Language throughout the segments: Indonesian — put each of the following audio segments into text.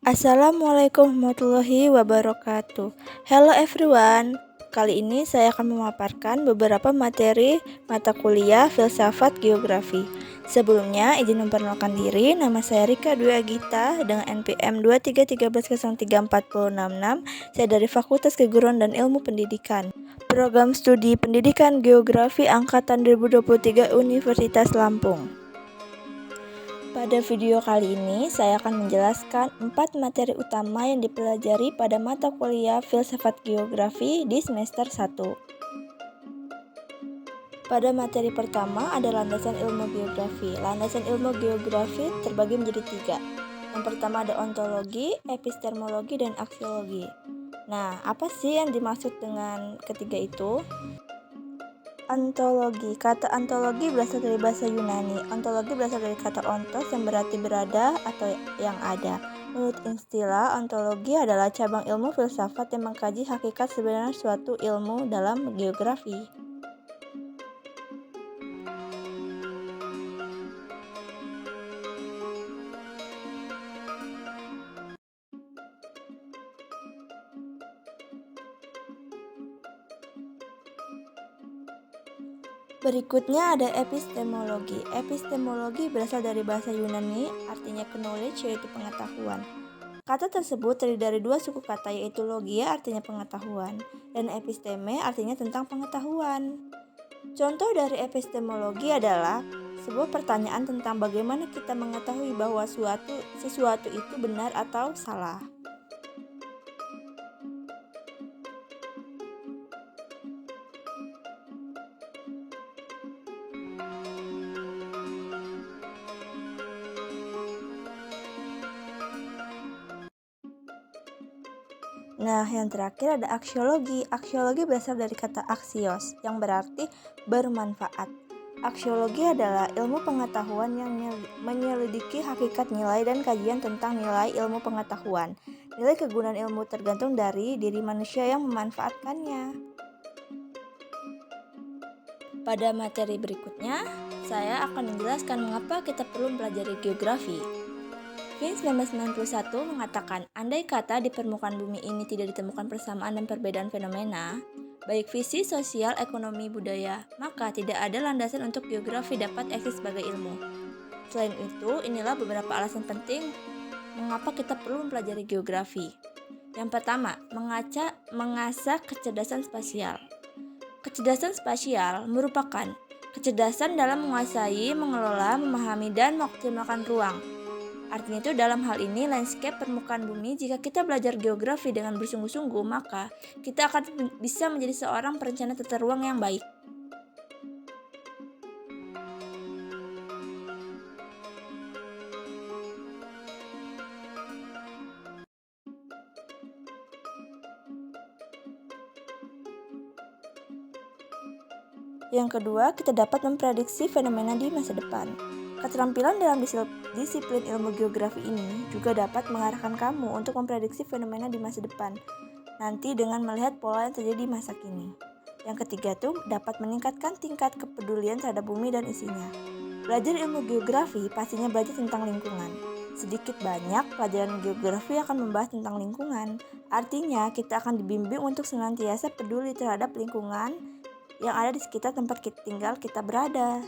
Assalamualaikum warahmatullahi wabarakatuh. Hello everyone. Kali ini saya akan memaparkan beberapa materi mata kuliah filsafat geografi. Sebelumnya, izin memperkenalkan diri. Nama saya Rika Dwi Agita dengan NPM 23313034066. Saya dari Fakultas Keguruan dan Ilmu Pendidikan. Program Studi Pendidikan Geografi Angkatan 2023 Universitas Lampung. Pada video kali ini, saya akan menjelaskan 4 materi utama yang dipelajari pada mata kuliah Filsafat Geografi di semester 1. Pada materi pertama ada landasan ilmu geografi. Landasan ilmu geografi terbagi menjadi 3. Yang pertama ada ontologi, epistemologi, dan aksiologi. Nah, apa sih yang dimaksud dengan ketiga itu? Ontologi. Kata ontologi berasal dari bahasa Yunani. Ontologi berasal dari kata ontos yang berarti berada atau yang ada. Menurut istilah, ontologi adalah cabang ilmu filsafat yang mengkaji hakikat sebenarnya suatu ilmu dalam geografi. Berikutnya ada epistemologi. Epistemologi berasal dari bahasa Yunani, artinya knowledge yaitu pengetahuan. Kata tersebut terdiri dari 2 suku kata yaitu logia artinya pengetahuan dan episteme artinya tentang pengetahuan. Contoh dari epistemologi adalah sebuah pertanyaan tentang bagaimana kita mengetahui bahwa sesuatu itu benar atau salah. Nah, yang terakhir ada aksiologi. Aksiologi berasal dari kata aksios, yang berarti bermanfaat. Aksiologi adalah ilmu pengetahuan yang menyelidiki hakikat nilai dan kajian tentang nilai ilmu pengetahuan. Nilai kegunaan ilmu tergantung dari diri manusia yang memanfaatkannya. Pada materi berikutnya, saya akan menjelaskan mengapa kita perlu mempelajari geografi. Finn 1991 mengatakan, andai kata di permukaan bumi ini tidak ditemukan persamaan dan perbedaan fenomena, baik fisik, sosial, ekonomi, budaya, maka tidak ada landasan untuk geografi dapat eksis sebagai ilmu. Selain itu, inilah beberapa alasan penting mengapa kita perlu mempelajari geografi. Yang pertama, mengasah kecerdasan spasial. Kecerdasan spasial merupakan kecerdasan dalam menguasai, mengelola, memahami, dan mengoptimalkan ruang. Artinya itu dalam hal ini landscape permukaan bumi, jika kita belajar geografi dengan bersungguh-sungguh, maka kita akan bisa menjadi seorang perencana tata ruang yang baik. Yang kedua, kita dapat memprediksi fenomena di masa depan. Keterampilan dalam disiplin ilmu geografi ini juga dapat mengarahkan kamu untuk memprediksi fenomena di masa depan, nanti dengan melihat pola yang terjadi di masa kini. Yang ketiga tuh dapat meningkatkan tingkat kepedulian terhadap bumi dan isinya. Belajar ilmu geografi pastinya belajar tentang lingkungan. Sedikit banyak pelajaran geografi akan membahas tentang lingkungan. Artinya kita akan dibimbing untuk senantiasa peduli terhadap lingkungan yang ada di sekitar tempat tinggal kita berada.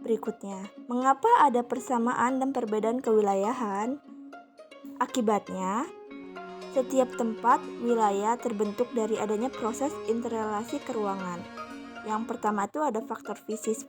Berikutnya, mengapa ada persamaan dan perbedaan kewilayahan? Akibatnya, setiap tempat wilayah terbentuk dari adanya proses interrelasi keruangan. Yang pertama itu ada faktor fisis,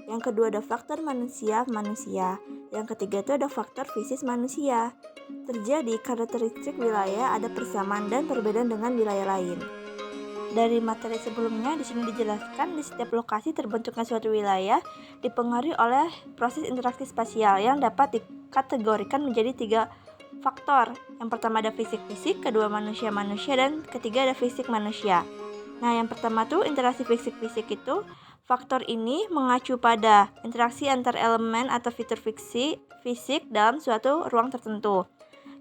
yang kedua ada faktor manusia, yang ketiga itu ada faktor fisis manusia. Terjadi karakteristik wilayah ada persamaan dan perbedaan dengan wilayah lain. Dari materi sebelumnya, di sini dijelaskan di setiap lokasi terbentuknya suatu wilayah dipengaruhi oleh proses interaksi spasial yang dapat dikategorikan menjadi 3 faktor. Yang pertama ada fisik, kedua manusia, dan ketiga ada fisik manusia. Nah, yang pertama tuh interaksi fisik itu, faktor ini mengacu pada interaksi antar elemen atau fitur fisik dalam suatu ruang tertentu.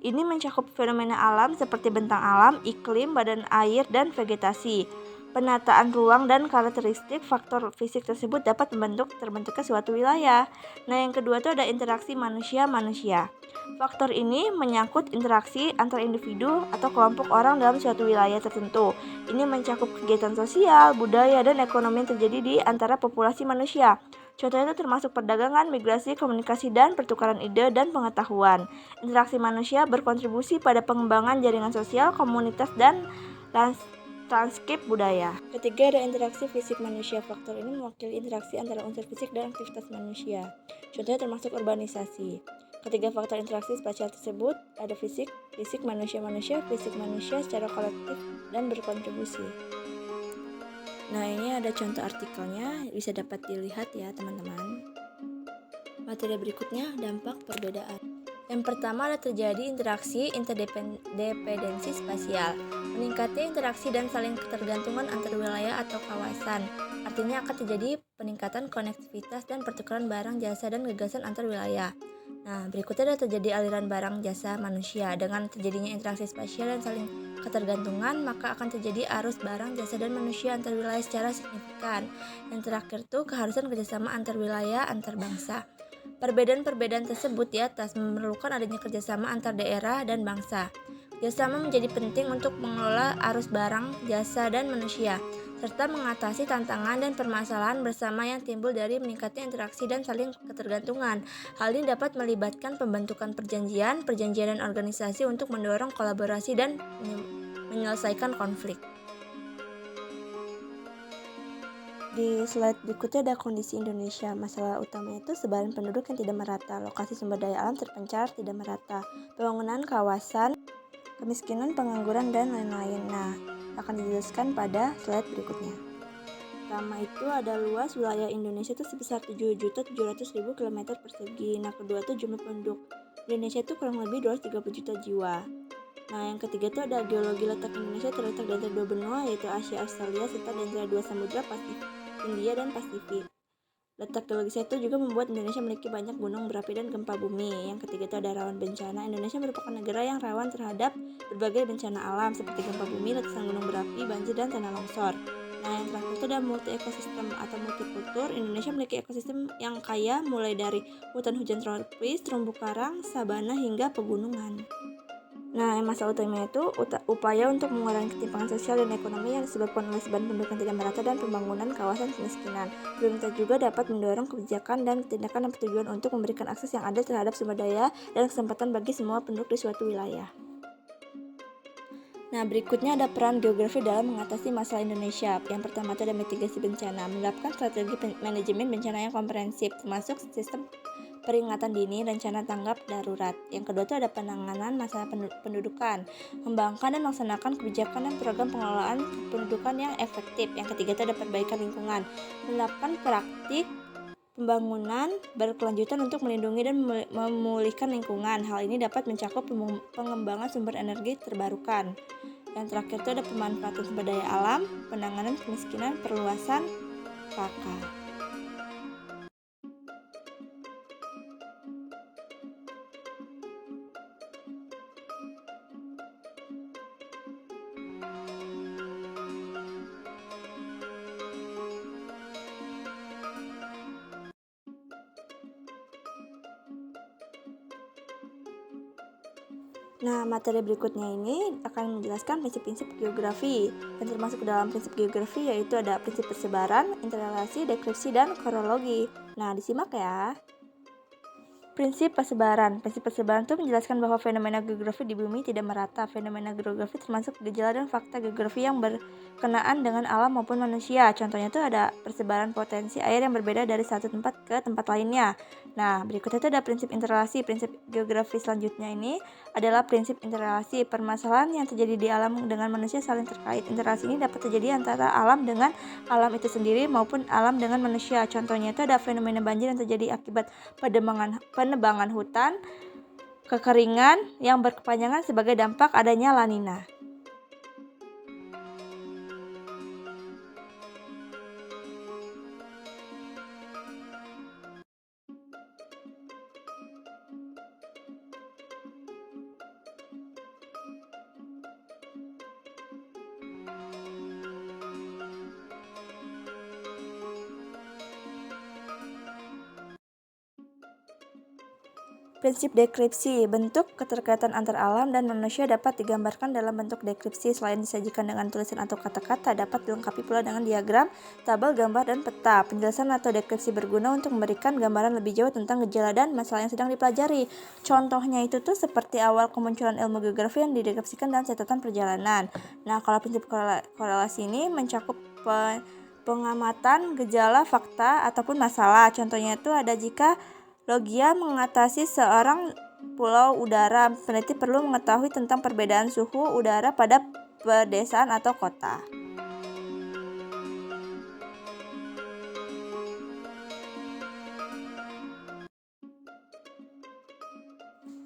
Ini mencakup fenomena alam seperti bentang alam, iklim, badan air, dan vegetasi. penataan ruang dan karakteristik faktor fisik tersebut dapat terbentuknya suatu wilayah. Nah, yang kedua itu ada interaksi manusia-manusia. Faktor ini menyangkut interaksi antar individu atau kelompok orang dalam suatu wilayah tertentu. Ini mencakup kegiatan sosial, budaya, dan ekonomi yang terjadi di antara populasi manusia. Contohnya itu termasuk perdagangan, migrasi, komunikasi, dan pertukaran ide dan pengetahuan. Interaksi manusia berkontribusi pada pengembangan jaringan sosial, komunitas, dan landscape budaya. Ketiga ada interaksi fisik manusia. Faktor ini mewakili interaksi antara unsur fisik dan aktivitas manusia. Contohnya termasuk urbanisasi. Ketiga faktor interaksi spasial tersebut ada fisik manusia-manusia, fisik manusia secara kolektif dan berkontribusi. Nah, ini ada contoh artikelnya, bisa dapat dilihat ya teman-teman. Materi berikutnya, dampak perbedaan. Yang pertama ada terjadi interaksi interdependensi spasial. Meningkatnya interaksi dan saling ketergantungan antar wilayah atau kawasan. Artinya akan terjadi peningkatan konektivitas dan pertukaran barang, jasa, dan gagasan antar wilayah. Nah, berikutnya ada terjadi aliran barang, jasa, manusia. Dengan terjadinya interaksi spasial dan saling ketergantungan, maka akan terjadi arus barang, jasa, dan manusia antar wilayah secara signifikan. Yang terakhir tuh keharusan kerjasama antar wilayah, antar bangsa. Perbedaan-perbedaan tersebut di atas memerlukan adanya kerjasama antar daerah dan bangsa. Kerjasama menjadi penting untuk mengelola arus barang, jasa, dan manusia, serta mengatasi tantangan dan permasalahan bersama yang timbul dari meningkatnya interaksi dan saling ketergantungan. Hal ini dapat melibatkan pembentukan perjanjian dan organisasi untuk mendorong kolaborasi dan menyelesaikan konflik. Di slide berikutnya ada kondisi Indonesia. Masalah utamanya itu sebaran penduduk yang tidak merata, lokasi sumber daya alam terpencar tidak merata, pembangunan kawasan, kemiskinan, pengangguran, dan lain-lain. Nah, akan dijelaskan pada slide berikutnya. Pertama itu ada luas wilayah Indonesia itu sebesar 7.700.000 km persegi. Nah, kedua itu jumlah penduduk Indonesia itu kurang lebih 230 juta jiwa. Nah, yang ketiga itu ada geologi. Letak Indonesia terletak di antara dua benua, yaitu Asia, Australia, serta di antara dua samudra, Pasifik, India, dan Pasifik. Letak geologis itu juga membuat Indonesia memiliki banyak gunung berapi dan gempa bumi. Yang ketiga itu ada rawan bencana. Indonesia merupakan negara yang rawan terhadap berbagai bencana alam seperti gempa bumi, letusan gunung berapi, banjir, dan tanah longsor. Nah, yang terakhir itu ada multi ekosistem atau multikultur. Indonesia memiliki ekosistem yang kaya mulai dari hutan hujan tropis, terumbu karang, sabana, hingga pegunungan. Nah, masalah utamanya itu upaya untuk mengurangi ketimpangan sosial dan ekonomi yang disebabkan oleh sebaran penduduk yang tidak merata dan pembangunan kawasan kemiskinan. Pemerintah juga dapat mendorong kebijakan dan tindakan yang bertujuan untuk memberikan akses yang adil terhadap sumber daya dan kesempatan bagi semua penduduk di suatu wilayah. Nah, berikutnya ada peran geografi dalam mengatasi masalah Indonesia. Yang pertama itu ada mitigasi bencana, menerapkan strategi manajemen bencana yang komprehensif, termasuk sistem peringatan dini, rencana tanggap darurat. Yang kedua itu ada penanganan masalah pendudukan, mengembangkan dan melaksanakan kebijakan dan program pengelolaan pendudukan yang efektif. Yang ketiga itu ada perbaikan lingkungan, menerapkan praktik pembangunan berkelanjutan untuk melindungi dan memulihkan lingkungan. Hal ini dapat mencakup pengembangan sumber energi terbarukan. Yang terakhir itu ada pemanfaatan sumber daya alam, penanganan kemiskinan, perluasan KK. Nah, materi berikutnya ini akan menjelaskan prinsip-prinsip geografi. Yang termasuk dalam prinsip geografi yaitu ada prinsip persebaran, interrelasi, deskripsi, dan kronologi. Nah, disimak ya. Prinsip persebaran itu menjelaskan bahwa fenomena geografi di bumi tidak merata. Fenomena geografi termasuk gejala dan fakta geografi yang berkenaan dengan alam maupun manusia. Contohnya itu ada persebaran potensi air yang berbeda dari satu tempat ke tempat lainnya. Nah, berikutnya itu ada prinsip interrelasi. Prinsip geografi selanjutnya ini adalah prinsip interrelasi. Permasalahan yang terjadi di alam dengan manusia saling terkait. Interrelasi ini dapat terjadi antara alam dengan alam itu sendiri maupun alam dengan manusia. Contohnya itu ada fenomena banjir yang terjadi akibat penebangan hutan, kekeringan yang berkepanjangan sebagai dampak adanya La Nina. Prinsip deskripsi, bentuk keterkaitan antar alam dan manusia dapat digambarkan dalam bentuk deskripsi. Selain disajikan dengan tulisan atau kata-kata, dapat dilengkapi pula dengan diagram, tabel, gambar, dan peta. Penjelasan atau deskripsi berguna untuk memberikan gambaran lebih jauh tentang gejala dan masalah yang sedang dipelajari. Contohnya itu tuh seperti awal kemunculan ilmu geografi yang dideskripsikan dalam catatan perjalanan. Nah, kalau prinsip korelasi ini mencakup pengamatan gejala, fakta, ataupun masalah. Contohnya itu ada jika logia mengatasi seorang pulau udara, peneliti perlu mengetahui tentang perbedaan suhu udara pada pedesaan atau kota.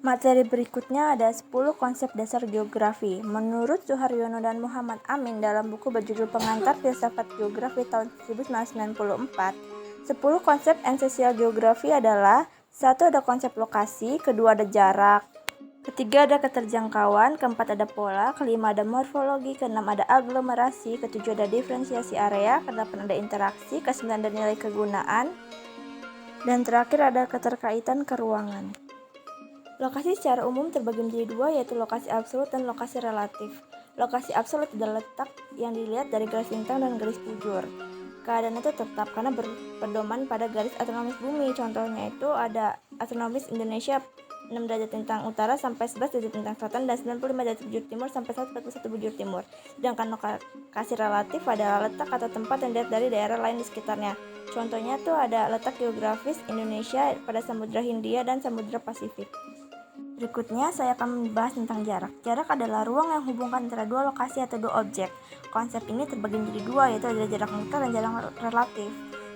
Materi berikutnya ada 10 konsep dasar geografi. Menurut Suharyono dan Muhammad Amin dalam buku berjudul Pengantar Filsafat Geografi tahun 1994, 10 konsep esensial geografi adalah: 1. Ada konsep lokasi, kedua ada jarak, ketiga ada keterjangkauan, keempat ada pola, kelima ada morfologi, keenam ada aglomerasi, ketujuh ada diferensiasi area, kedelapan ada interaksi, kesembilan ada nilai kegunaan, dan terakhir ada keterkaitan keruangan. Lokasi secara umum terbagi menjadi dua, yaitu lokasi absolut dan lokasi relatif. Lokasi absolut adalah letak yang dilihat dari garis lintang dan garis bujur. Keadaan itu tetap karena berpedoman pada garis astronomis bumi. Contohnya itu ada astronomis Indonesia 6 derajat lintang utara sampai 11 derajat lintang selatan dan 95 derajat bujur timur sampai 141 bujur timur. Sedangkan lokasi relatif adalah letak atau tempat yang dilihat dari daerah lain di sekitarnya. Contohnya itu ada letak geografis Indonesia pada Samudra Hindia dan Samudra Pasifik. Berikutnya saya akan membahas tentang jarak. Jarak adalah ruang yang menghubungkan antara dua lokasi atau dua objek. Konsep ini terbagi menjadi dua, yaitu ada jarak mutlak dan jarak relatif.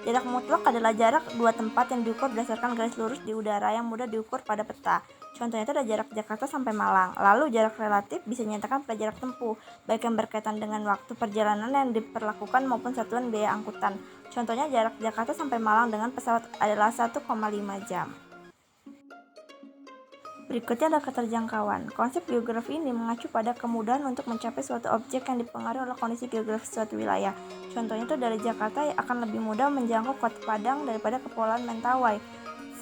Jarak mutlak adalah jarak dua tempat yang diukur berdasarkan garis lurus di udara yang mudah diukur pada peta. Contohnya itu ada jarak Jakarta sampai Malang. Lalu jarak relatif bisa dinyatakan pada jarak tempuh, baik yang berkaitan dengan waktu perjalanan yang diperlakukan maupun satuan biaya angkutan. Contohnya jarak Jakarta sampai Malang dengan pesawat adalah 1,5 jam. Berikutnya ada keterjangkauan. Konsep geografi ini mengacu pada kemudahan untuk mencapai suatu objek yang dipengaruhi oleh kondisi geografis suatu wilayah. Contohnya itu dari Jakarta akan lebih mudah menjangkau Kota Padang daripada Kepulauan Mentawai.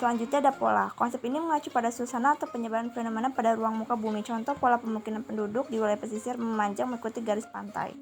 Selanjutnya ada pola. Konsep ini mengacu pada suasana atau penyebaran fenomena pada ruang muka bumi. Contoh pola pemukiman penduduk di wilayah pesisir memanjang mengikuti garis pantai.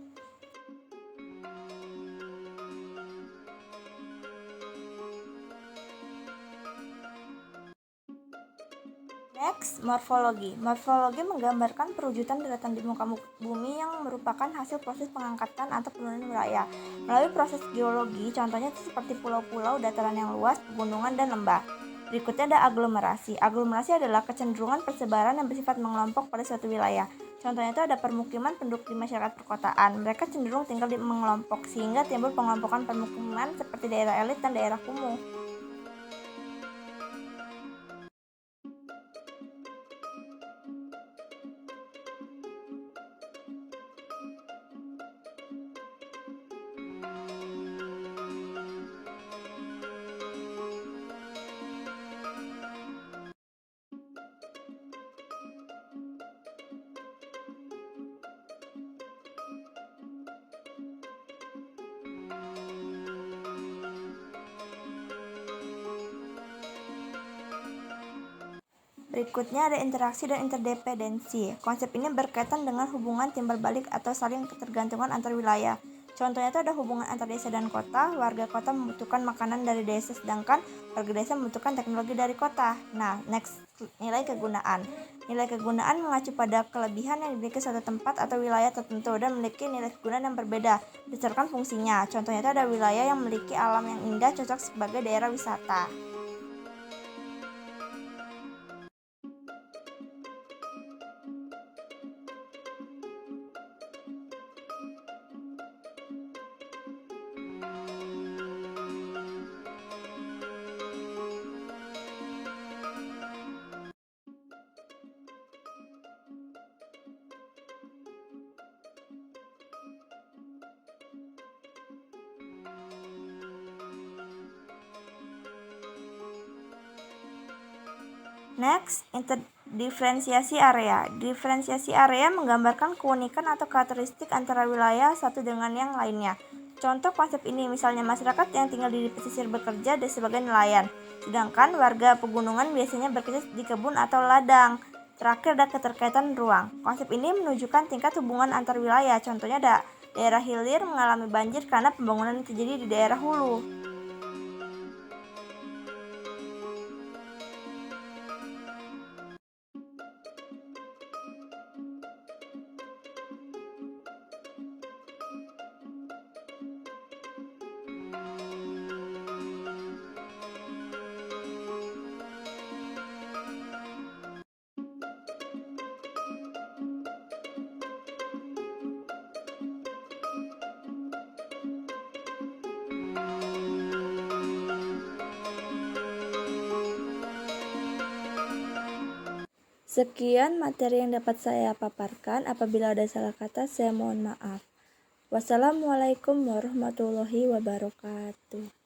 Next, morfologi. Morfologi menggambarkan perwujudan daratan di muka bumi yang merupakan hasil proses pengangkatan atau penurunan wilayah melalui proses geologi, contohnya seperti pulau-pulau, dataran yang luas, pegunungan, dan lembah. Berikutnya ada aglomerasi. Aglomerasi adalah kecenderungan persebaran yang bersifat mengelompok pada suatu wilayah. Contohnya itu ada permukiman penduduk di masyarakat perkotaan. Mereka cenderung tinggal di mengelompok sehingga timbul pengelompokan permukiman seperti daerah elit dan daerah kumuh. Berikutnya ada interaksi dan interdependensi. Konsep ini berkaitan dengan hubungan timbal balik atau saling ketergantungan antar wilayah. Contohnya itu ada hubungan antar desa dan kota. Warga kota membutuhkan makanan dari desa, sedangkan warga desa membutuhkan teknologi dari kota. Nah, next, nilai kegunaan. Nilai kegunaan mengacu pada kelebihan yang dimiliki suatu tempat atau wilayah tertentu dan memiliki nilai kegunaan yang berbeda berdasarkan fungsinya. Contohnya itu ada wilayah yang memiliki alam yang indah cocok sebagai daerah wisata. Next, diferensiasi area. Diferensiasi area menggambarkan keunikan atau karakteristik antara wilayah satu dengan yang lainnya. Contoh konsep ini misalnya masyarakat yang tinggal di pesisir bekerja sebagai nelayan, sedangkan warga pegunungan biasanya bekerja di kebun atau ladang. Terakhir ada keterkaitan ruang. Konsep ini menunjukkan tingkat hubungan antar wilayah. Contohnya ada daerah hilir mengalami banjir karena pembangunan yang terjadi di daerah hulu. Sekian materi yang dapat saya paparkan. Apabila ada salah kata, saya mohon maaf. Wassalamualaikum warahmatullahi wabarakatuh.